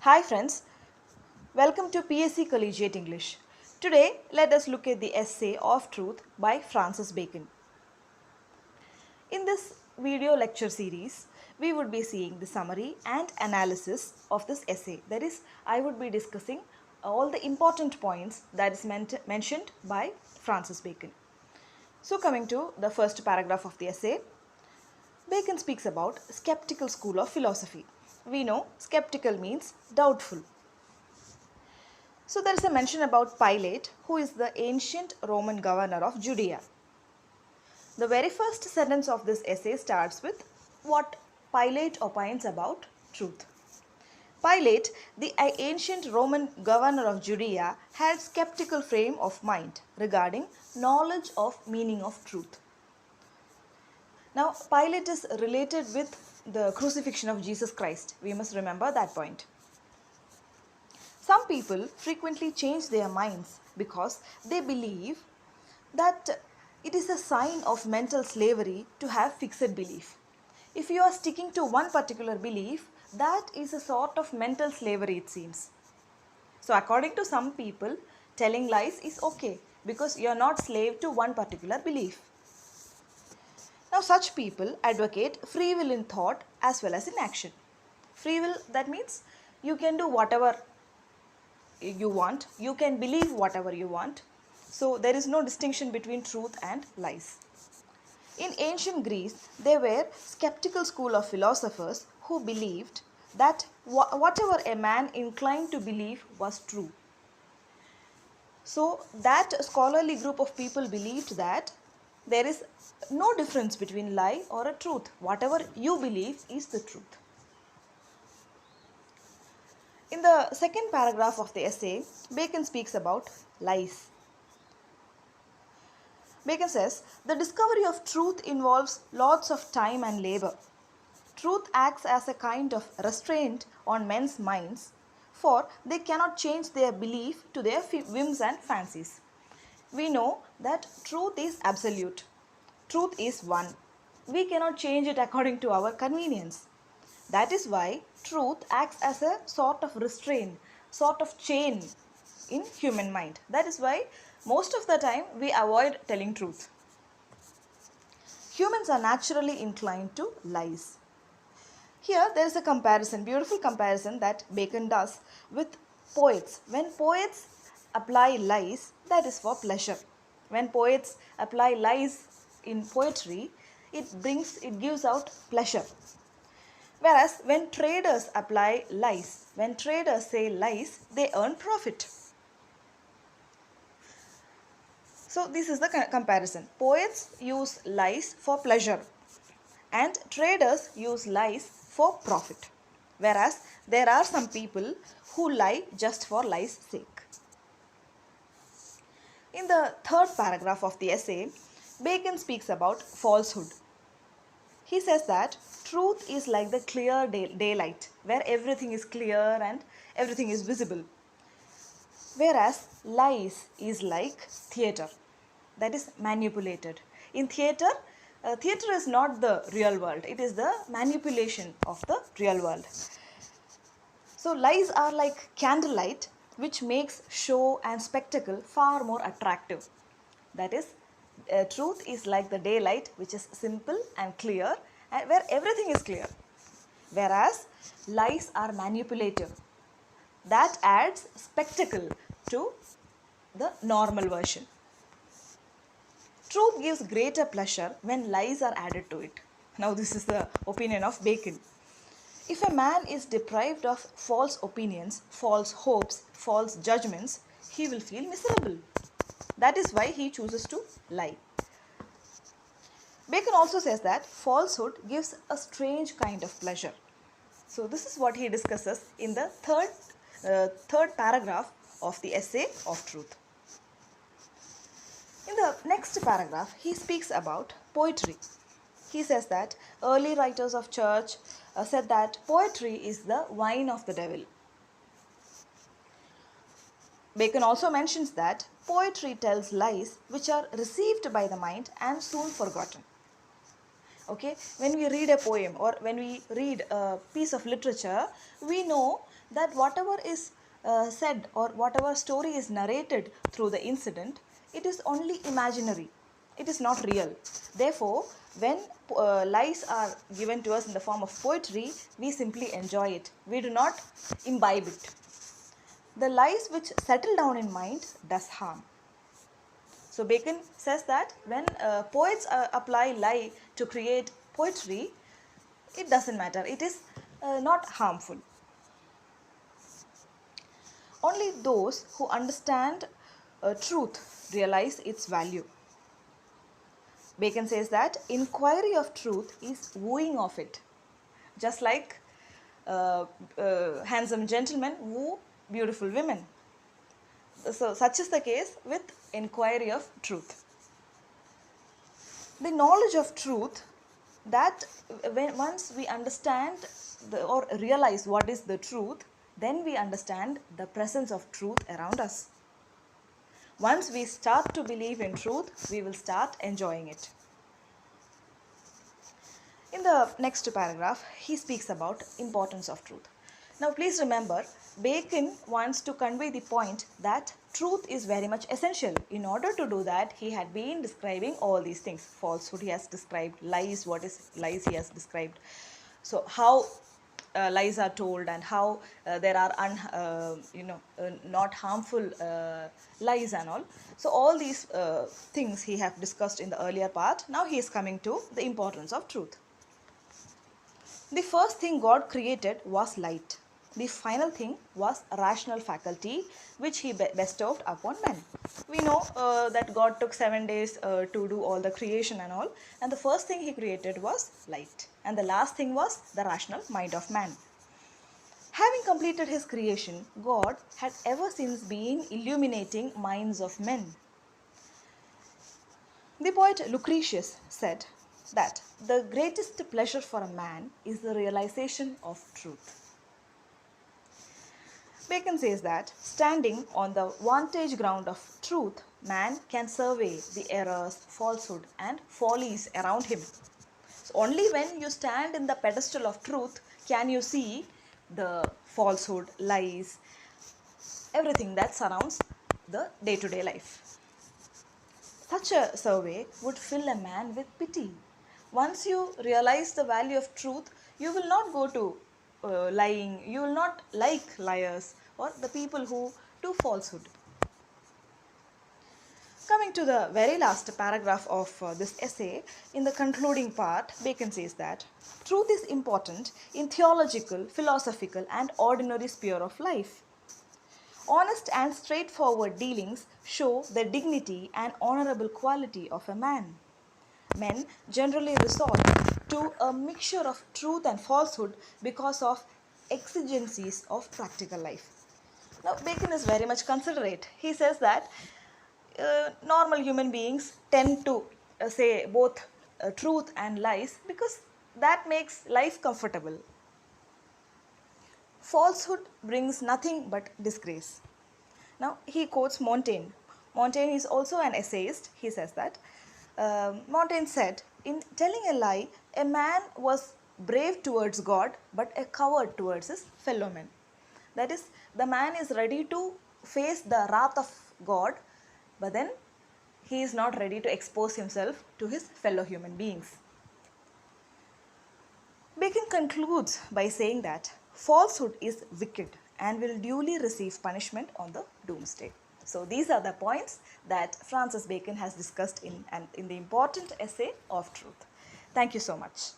Hi friends, welcome to PSC Collegiate English. Today let us look at the essay of Truth by Francis Bacon. In this video lecture series, we would be seeing the summary and analysis of this essay. That is, I would be discussing all the important points that is mentioned by Francis Bacon. So coming to the first paragraph of the essay, Bacon speaks about skeptical school of philosophy. We know skeptical means doubtful. So there is a mention about Pilate, who is the ancient Roman governor of Judea. The very first sentence of this essay starts with what Pilate opines about truth. Pilate, the ancient Roman governor of Judea, had skeptical frame of mind regarding knowledge of meaning of truth. Now, Pilate is related with the crucifixion of Jesus Christ. We must remember that point. Some people frequently change their minds because they believe that it is a sign of mental slavery to have fixed belief. If you are sticking to one particular belief, that is a sort of mental slavery, it seems. So according to some people, telling lies is okay because you are not slave to one particular belief. Now such people advocate free will in thought as well as in action. Free will, that means you can do whatever you want, you can believe whatever you want. So there is no distinction between truth and lies. In ancient Greece, there were skeptical school of philosophers who believed that whatever a man inclined to believe was true. So that scholarly group of people believed that there is no difference between lie or a truth. Whatever you believe is the truth. In the second paragraph of the essay, Bacon speaks about lies. Bacon says, the discovery of truth involves lots of time and labor. Truth acts as a kind of restraint on men's minds, for they cannot change their belief to their whims and fancies. We know that truth is absolute. Truth is one. We cannot change it according to our convenience. That is why truth acts as a sort of restraint, sort of chain in human mind. That is why most of the time we avoid telling truth. Humans are naturally inclined to lies. Here there is a comparison, beautiful comparison that Bacon does with poets. When poets apply lies, that is for pleasure. When poets apply lies in poetry, it gives out pleasure. Whereas when traders apply lies, when traders say lies, they earn profit. So this is the comparison. Poets use lies for pleasure and traders use lies for profit. Whereas there are some people who lie just for lie's sake. In the third paragraph of the essay, Bacon speaks about falsehood. He says that truth is like the clear daylight, where everything is clear and everything is visible. Whereas lies is like theatre, that is manipulated. In theatre, theatre is not the real world, it is the manipulation of the real world. So lies are like candlelight, which makes show and spectacle far more attractive. That is, truth is like the daylight, which is simple and clear, and where everything is clear. Whereas lies are manipulative. That adds spectacle to the normal version. Truth gives greater pleasure when lies are added to it. Now this is the opinion of Bacon. If a man is deprived of false opinions, false hopes, false judgments, he will feel miserable. That is why he chooses to lie. Bacon also says that falsehood gives a strange kind of pleasure. So this is what he discusses in the third paragraph of the essay of Truth. In the next paragraph, he speaks about poetry. He says that early writers of church said that poetry is the wine of the devil. Bacon also mentions that poetry tells lies which are received by the mind and soon forgotten. Okay, when we read a poem or when we read a piece of literature, we know that whatever is said or whatever story is narrated through the incident, it is only imaginary. It is not real. Therefore, when lies are given to us in the form of poetry, we simply enjoy it. We do not imbibe it. The lies which settle down in mind does harm. So Bacon says that when poets apply lie to create poetry, it doesn't matter. It is not harmful. Only those who understand truth realize its value. Bacon says that inquiry of truth is wooing of it. Just like handsome gentlemen woo beautiful women. So such is the case with inquiry of truth. The knowledge of truth, that once we understand or realize what is the truth, then we understand the presence of truth around us. Once we start to believe in truth, we will start enjoying it. In the next paragraph, he speaks about importance of truth. Now please remember, Bacon wants to convey the point that truth is very much essential. In order to do that, he had been describing all these things. Falsehood he has described, lies, what is lies he has described. So how lies are told and how there are not harmful lies and all. So all these things he have discussed in the earlier part. Now he is coming to the importance of truth. The first thing God created was light. The final thing was rational faculty which he bestowed upon men. We know that God took 7 days to do all the creation and all, and the first thing he created was light, and the last thing was the rational mind of man. Having completed his creation, God had ever since been illuminating minds of men. The poet Lucretius said that the greatest pleasure for a man is the realization of truth. Bacon says that standing on the vantage ground of truth, man can survey the errors, falsehood and follies around him. So only when you stand in the pedestal of truth can you see the falsehood, lies, everything that surrounds the day-to-day life. Such a survey would fill a man with pity. Once you realize the value of truth, you will not go to lying, you will not like liars or the people who do falsehood. Coming to the very last paragraph of this essay, in the concluding part, Bacon says that truth is important in theological, philosophical and ordinary sphere of life. Honest and straightforward dealings show the dignity and honorable quality of a man. Men generally resort to a mixture of truth and falsehood because of exigencies of practical life. Now, Bacon is very much considerate. He says that normal human beings tend to say both truth and lies because that makes life comfortable. Falsehood brings nothing but disgrace. Now, he quotes Montaigne. Montaigne is also an essayist. He says that Montaigne said, in telling a lie, a man was brave towards God but a coward towards his fellow men. That is, the man is ready to face the wrath of God, but then he is not ready to expose himself to his fellow human beings. Bacon concludes by saying that falsehood is wicked and will duly receive punishment on the doomsday. So these are the points that Francis Bacon has discussed in the important essay of truth. Thank you so much.